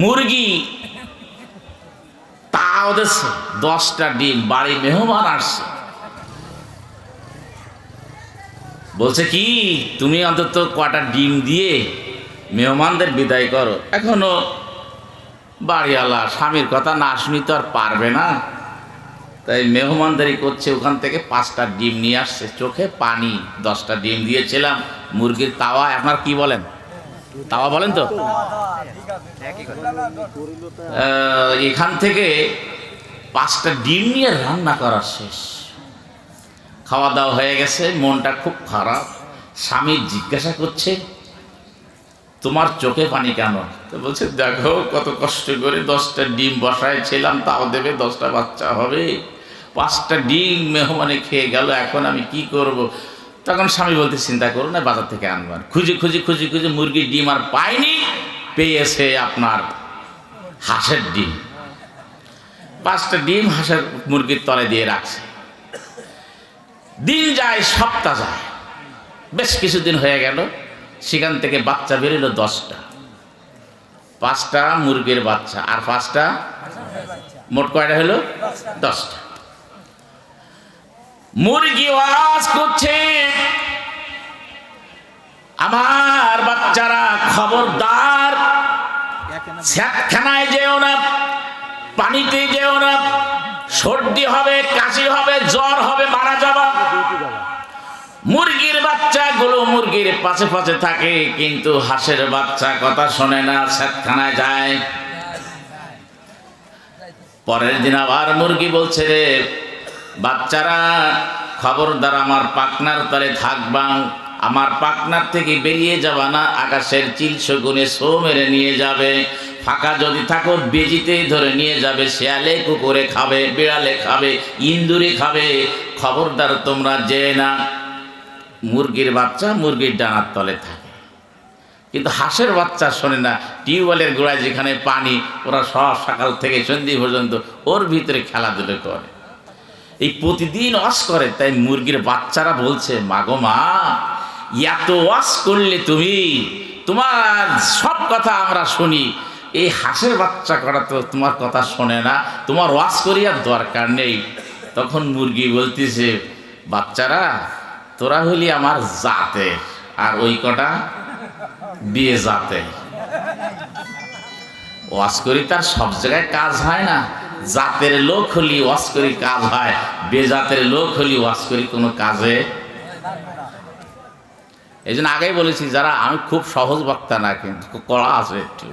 মুরগি তাও দিচ্ছে 10টা ডিম। বাড়ি মেহমান আসছে, বলছে কি তুমি অন্তত কটা ডিম দিয়ে মেহমানদের বিদায় করো। এখনো বাড়িওয়ালা স্বামীর কথা না শুনি তো আর পারবে না, তাই মেহমানদারি করছে। ওখান থেকে 5টা ডিম নিয়ে আসছে, চোখে পানি। 10টা ডিম দিয়েছিলাম, মুরগির তাওয়া, আপনার কি বলেন, তাওয়া বলেন তো, এখান থেকে 5টা ডিম নিয়ে রান্না করা শেষ। খাওয়া দাওয়া হয়ে গেছে, মনটা খুব খারাপ। স্বামী জিজ্ঞাসা করছে তোমার চোখে পানি কেন? তো বলছে দেখো কত কষ্ট করে 10টা ডিম বসাইছিলাম, তাও দেবে, 10টা বাচ্চা হবে, 5টা ডিম মেহমানে খেয়ে গেল, এখন আমি কি করব? তখন স্বামী বলতে চিন্তা করো না, বাজার থেকে আনবার। খুঁজে খুঁজে খুঁজে খুঁজে মুরগির ডিম আর পাইনি, পেয়েছে আপনার হাঁসের ডিম। 5টা ডিম হাঁসের মুরগির তলে দিয়ে রাখছে। দিন যায়, সপ্তাহ যায়, বেশ কিছুদিন হয়ে গেল। সেখান থেকে বাচ্চা বেরোলো 10টা। 5টা মুরগির বাচ্চা আর 5টা, মোট কয়টা হলো? 10টা। মুরগি আওয়াজ করছে আমার বাচ্চারা খবরদার, ছাদখানায় যেও না, পানিতে যেও না, সর্দি হবে, কাশি হবে, জ্বর হবে, মারা যাবা। মুরগির বাচ্চাগুলো মুরগির পাশে পাশে থাকে, কিন্তু হাঁসের বাচ্চা কথা শোনে না, ছাদখানায় যায়। পরের দিন আবার মুরগি বলছে রে বাচ্চারা খবরদার, আমার পাখনার তলে থাকবা, আমার পাখনার থেকে বেরিয়ে যাবা না, আকাশের চিল শগুনে ছো মেরে নিয়ে যাবে, ফাঁকা যদি থাকো বেজিতেই ধরে নিয়ে যাবে, শেয়ালে কুকুরে খাবে, বিড়ালে খাবে, ইন্দুরে খাবে, খবরদার তোমরা যেয়ে না। মুরগির বাচ্চা মুরগির ডানার তলে থাকে, কিন্তু হাঁসের বাচ্চা শোনে না। টিউবওয়েলের গোড়ায় যেখানে পানি, ওরা সব সকাল থেকে সন্ধি পর্যন্ত ওর ভিতরে খেলাধুলো করে, এই প্রতিদিন ওয়াশ করে। তাই মুরগির বাচ্চারা বলছে মাগো মা, এত ওয়াশ করলে তুমি, তোমার সব কথা আমরা শুনি, এই হাঁসের বাচ্চা করা তো তোমার কথা শোনে না, তোমার ওয়াশ করি আর দরকার নেই। তখন মুরগি বলতেছে বাচ্চারা তোরা হলি আমার জাতে, আর ওই কটা বিয়ে জাতে। ওয়াশ করি তার সব জায়গায় কাজ হয় না, জাতের লোক হলি ওয়াশ করি কাজ হয়, বেজাতের লোক হলি ওয়াশ করি কোনো কাজে। এই জন্য আগেই বলেছি, যারা, আমি খুব সহজ বক্তা না, কিন্তু কড়া আছে একটু,